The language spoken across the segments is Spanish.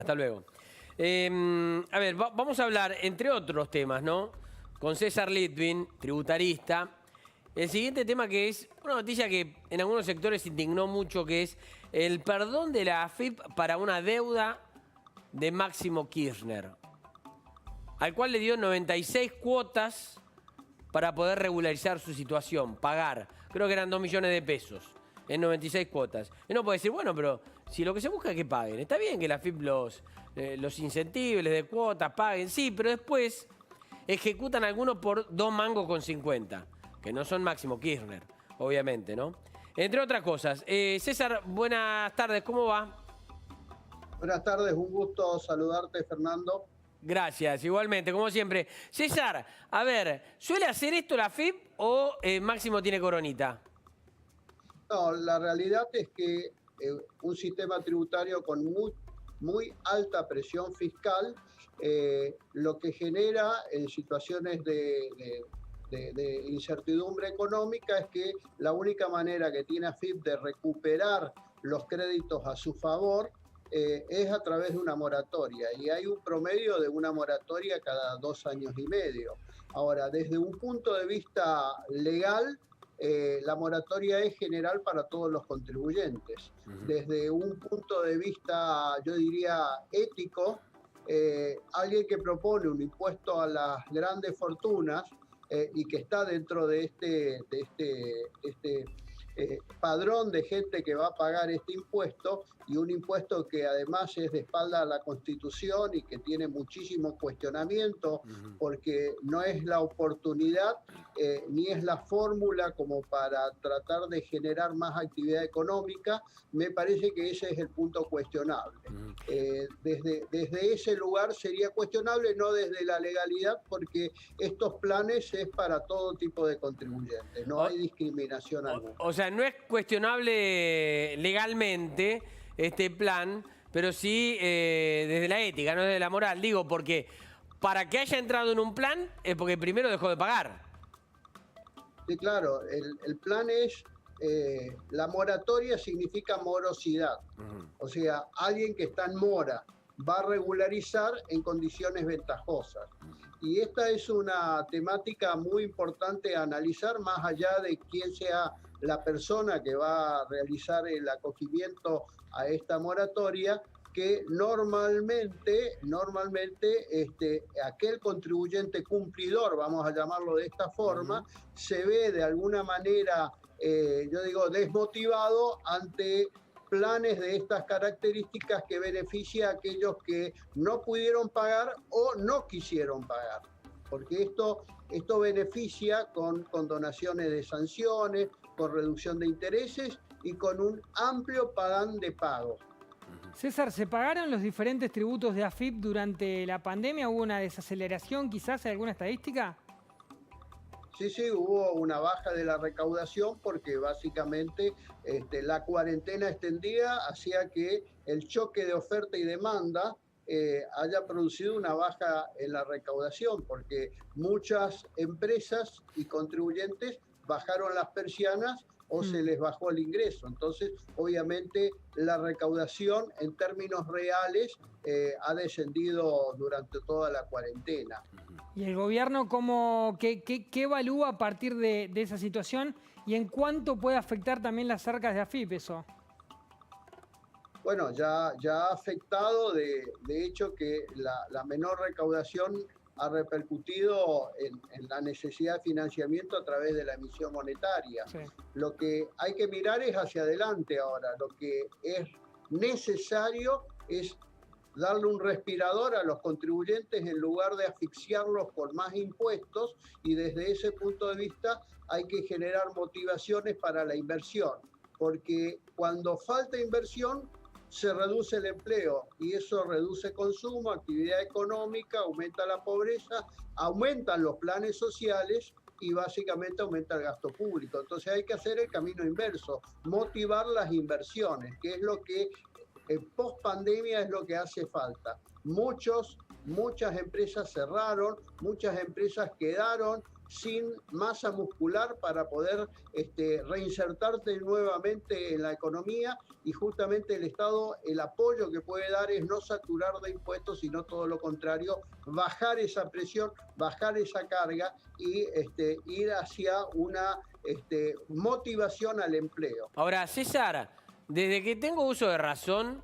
Hasta luego. A ver, vamos a hablar, entre otros temas, ¿no? Con César Litvin, tributarista. El siguiente tema que es una noticia que en algunos sectores indignó mucho, que es el perdón de la AFIP para una deuda de Máximo Kirchner, al cual le dio 96 cuotas para poder regularizar su situación, pagar. Creo que eran 2 millones de pesos en 96 cuotas. Y uno puede decir, bueno, pero si lo que se busca es que paguen. Está bien que la AFIP los incentive, les dé cuotas, paguen. Sí, pero después ejecutan algunos por 2 mangos con 50, que no son Máximo Kirchner, obviamente, ¿no? Entre otras cosas. César, buenas tardes, ¿cómo va? Buenas tardes, un gusto saludarte, Fernando. Gracias, igualmente, como siempre. César, a ver, ¿suele hacer esto la AFIP o Máximo tiene coronita? No, la realidad es que un sistema tributario con muy alta presión fiscal, lo que genera en situaciones de incertidumbre económica es que la única manera que tiene AFIP de recuperar los créditos a su favor es a través de una moratoria, y hay un promedio de una moratoria cada 2 años y medio. Ahora, desde un punto de vista legal, la moratoria es general para todos los contribuyentes. Desde un punto de vista, yo diría, ético, alguien que propone un impuesto a las grandes fortunas y que está dentro de este padrón de gente que va a pagar este impuesto, y un impuesto que además es de espalda a la Constitución y que tiene muchísimos cuestionamientos, porque no es la oportunidad ni es la fórmula como para tratar de generar más actividad económica. Me parece que ese es el punto cuestionable. Desde ese lugar sería cuestionable, no desde la legalidad, porque estos planes es para todo tipo de contribuyentes, no hay discriminación alguna. O sea, no es cuestionable legalmente este plan, pero sí desde la ética, no desde la moral. Digo, porque para que haya entrado en un plan es porque primero dejó de pagar. Sí, claro, el plan es, la moratoria significa morosidad. O sea, alguien que está en mora va a regularizar en condiciones ventajosas. Y esta es una temática muy importante a analizar, más allá de quién sea la persona que va a realizar el acogimiento a esta moratoria, que normalmente aquel contribuyente cumplidor, vamos a llamarlo de esta forma, se ve de alguna manera, yo digo, desmotivado ante planes de estas características que beneficia a aquellos que no pudieron pagar o no quisieron pagar. Porque esto beneficia con donaciones de sanciones, con reducción de intereses y con un amplio plan de pago. César, ¿se pagaron los diferentes tributos de AFIP durante la pandemia? ¿Hubo una desaceleración quizás en alguna estadística? Sí, hubo una baja de la recaudación porque básicamente la cuarentena extendida hacía que el choque de oferta y demanda haya producido una baja en la recaudación, porque muchas empresas y contribuyentes bajaron las persianas o se les bajó el ingreso. Entonces, obviamente, la recaudación en términos reales ha descendido durante toda la cuarentena. ¿Y el gobierno qué evalúa a partir de esa situación y en cuánto puede afectar también las arcas de AFIP eso? Bueno, ya ha afectado, de hecho, que la menor recaudación ha repercutido en la necesidad de financiamiento a través de la emisión monetaria. Sí. Lo que hay que mirar es hacia adelante ahora. Lo que es necesario es darle un respirador a los contribuyentes en lugar de asfixiarlos con más impuestos, y desde ese punto de vista hay que generar motivaciones para la inversión, porque cuando falta inversión se reduce el empleo y eso reduce consumo, actividad económica, aumenta la pobreza, aumentan los planes sociales y básicamente aumenta el gasto público. Entonces hay que hacer el camino inverso, motivar las inversiones, que es lo que post pandemia es lo que hace falta. Muchas empresas cerraron, muchas empresas quedaron sin masa muscular para poder reinsertarte nuevamente en la economía, y justamente el Estado, el apoyo que puede dar es no saturar de impuestos, sino todo lo contrario, bajar esa presión, bajar esa carga y ir hacia una motivación al empleo. Ahora, César, desde que tengo uso de razón,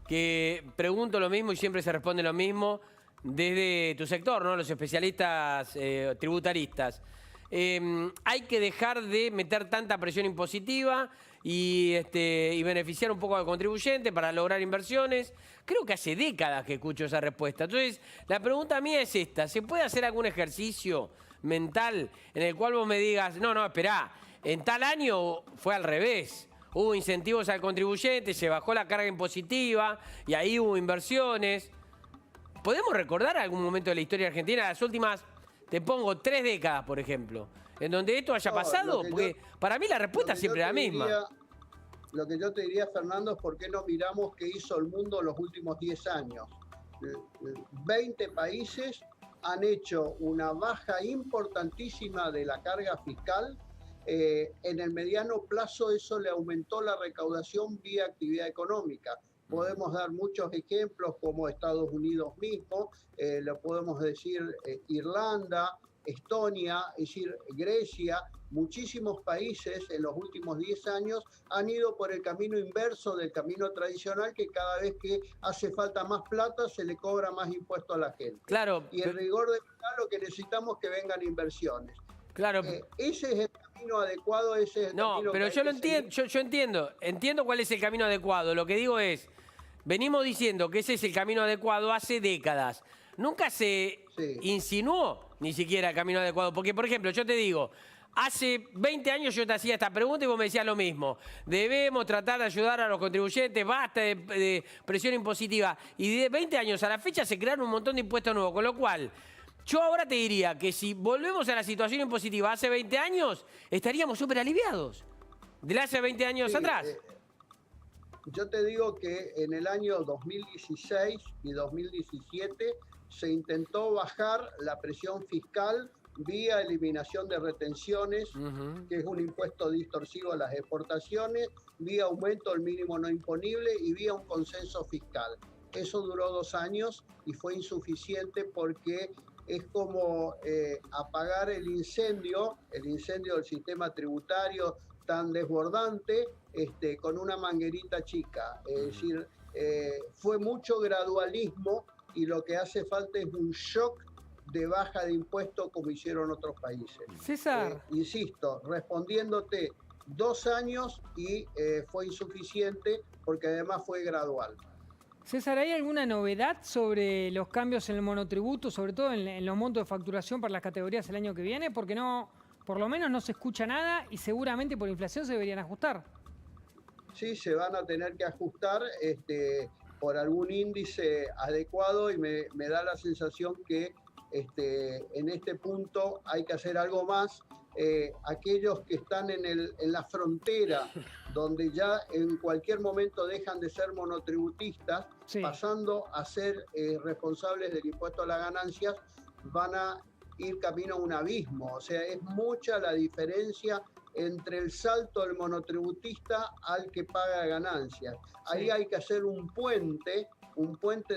que pregunto lo mismo y siempre se responde lo mismo, desde tu sector, ¿no? Los especialistas tributaristas. Hay que dejar de meter tanta presión impositiva y beneficiar un poco al contribuyente para lograr inversiones. Creo que hace décadas que escucho esa respuesta. Entonces, la pregunta mía es esta. ¿Se puede hacer algún ejercicio mental en el cual vos me digas, no, esperá, en tal año fue al revés? Hubo incentivos al contribuyente, se bajó la carga impositiva y ahí hubo inversiones. ¿Podemos recordar algún momento de la historia argentina, las últimas, te pongo 3 décadas, por ejemplo, en donde esto haya pasado? Porque para mí la respuesta siempre es la misma. Lo que yo te diría, Fernando, es por qué no miramos qué hizo el mundo los últimos 10 años. 20 países han hecho una baja importantísima de la carga fiscal. En el mediano plazo eso le aumentó la recaudación vía actividad económica. Podemos dar muchos ejemplos como Estados Unidos mismo, lo podemos decir Irlanda, Estonia, es decir, Grecia. Muchísimos países en los últimos 10 años han ido por el camino inverso del camino tradicional, que cada vez que hace falta más plata se le cobra más impuesto a la gente. Claro. Y en rigor de verdad lo que necesitamos es que vengan inversiones. Claro. Ese es el camino adecuado, ese es el camino pero que yo hay lo que entiendo, yo entiendo cuál es el camino adecuado. Lo que digo es, venimos diciendo que ese es el camino adecuado hace décadas. Nunca se insinuó ni siquiera el camino adecuado. Porque, por ejemplo, yo te digo, hace 20 años yo te hacía esta pregunta y vos me decías lo mismo. Debemos tratar de ayudar a los contribuyentes, basta de presión impositiva. Y de 20 años a la fecha se crearon un montón de impuestos nuevos. Con lo cual, yo ahora te diría que si volvemos a la situación impositiva hace 20 años, estaríamos súper aliviados. De hace 20 años atrás. Yo te digo que en el año 2016 y 2017 se intentó bajar la presión fiscal vía eliminación de retenciones, que es un impuesto distorsivo a las exportaciones, vía aumento del mínimo no imponible y vía un consenso fiscal. Eso duró 2 años y fue insuficiente porque es como apagar el incendio del sistema tributario tan desbordante con una manguerita chica. Es decir, fue mucho gradualismo y lo que hace falta es un shock de baja de impuestos como hicieron otros países. César. Insisto, respondiéndote, 2 años y fue insuficiente porque además fue gradual. César, ¿hay alguna novedad sobre los cambios en el monotributo, sobre todo en los montos de facturación para las categorías el año que viene? Porque no, por lo menos no se escucha nada y seguramente por inflación se deberían ajustar. Sí, se van a tener que ajustar por algún índice adecuado y me da la sensación que en este punto hay que hacer algo más. Aquellos que están en la frontera, donde ya en cualquier momento dejan de ser monotributistas, pasando a ser responsables del impuesto a las ganancias, van a ir camino a un abismo. O sea, es mucha la diferencia entre el salto del monotributista al que paga ganancias. Ahí hay que hacer un puente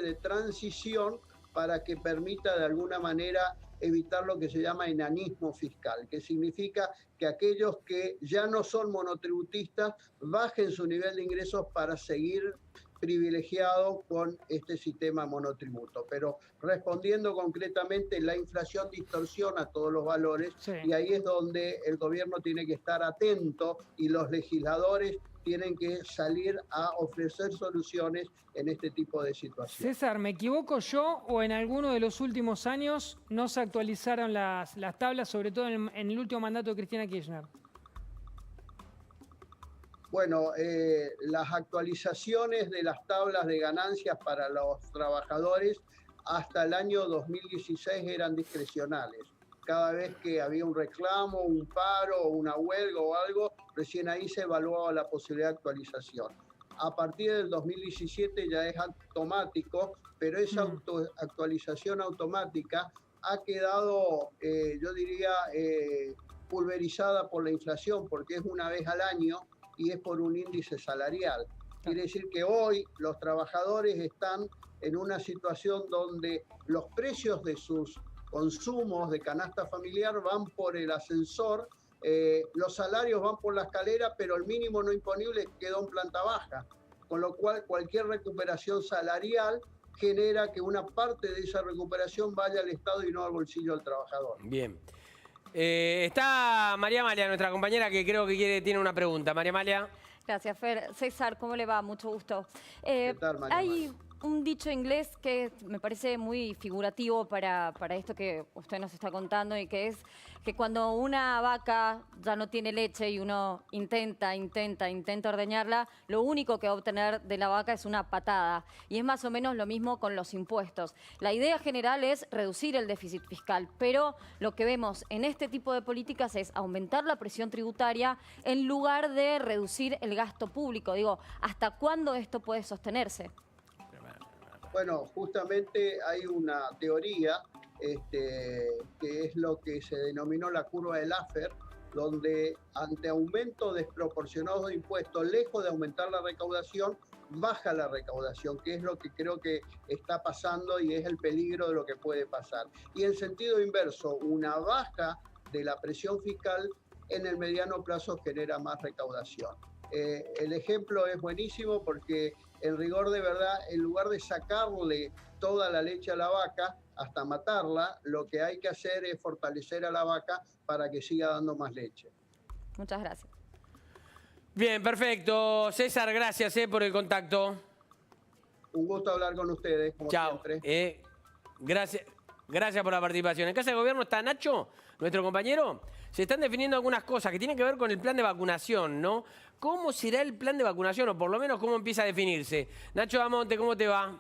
de transición para que permita de alguna manera evitar lo que se llama enanismo fiscal, que significa que aquellos que ya no son monotributistas bajen su nivel de ingresos para seguir privilegiados con este sistema monotributo. Pero respondiendo concretamente, la inflación distorsiona todos los valores y ahí es donde el gobierno tiene que estar atento y los legisladores tienen que salir a ofrecer soluciones en este tipo de situaciones. César, ¿me equivoco yo o en alguno de los últimos años no se actualizaron las tablas, sobre todo en el último mandato de Cristina Kirchner? Bueno, las actualizaciones de las tablas de ganancias para los trabajadores hasta el año 2016 eran discrecionales. Cada vez que había un reclamo, un paro, una huelga o algo, recién ahí se evaluaba la posibilidad de actualización. A partir del 2017 ya es automático, pero esa actualización automática ha quedado, yo diría, pulverizada por la inflación, porque es una vez al año y es por un índice salarial. Quiere decir que hoy los trabajadores están en una situación donde los precios de sus consumos de canasta familiar van por el ascensor, los salarios van por la escalera, pero el mínimo no imponible quedó en planta baja, con lo cual cualquier recuperación salarial genera que una parte de esa recuperación vaya al Estado y no al bolsillo del trabajador. Bien. Está María Amalia, nuestra compañera, que creo que tiene una pregunta. María Amalia. Gracias, Fer. César, ¿cómo le va? Mucho gusto. ¿Qué tal, María Hay un dicho inglés que me parece muy figurativo para esto que usted nos está contando, y que es que cuando una vaca ya no tiene leche y uno intenta ordeñarla, lo único que va a obtener de la vaca es una patada. Y es más o menos lo mismo con los impuestos. La idea general es reducir el déficit fiscal, pero lo que vemos en este tipo de políticas es aumentar la presión tributaria en lugar de reducir el gasto público. Digo, ¿hasta cuándo esto puede sostenerse? Bueno, justamente hay una teoría que es lo que se denominó la curva de Laffer, donde ante aumento desproporcionado de impuestos, lejos de aumentar la recaudación, baja la recaudación, que es lo que creo que está pasando y es el peligro de lo que puede pasar. Y en sentido inverso, una baja de la presión fiscal en el mediano plazo genera más recaudación. El ejemplo es buenísimo porque en rigor de verdad, en lugar de sacarle toda la leche a la vaca hasta matarla, lo que hay que hacer es fortalecer a la vaca para que siga dando más leche. Muchas gracias. Bien, perfecto. César, gracias por el contacto. Un gusto hablar con ustedes, como Chao. siempre. Gracias por la participación. En Casa de Gobierno está Nacho, nuestro compañero. Se están definiendo algunas cosas que tienen que ver con el plan de vacunación, ¿no? ¿Cómo será el plan de vacunación? O por lo menos, ¿cómo empieza a definirse? Nacho Damonte, ¿cómo te va?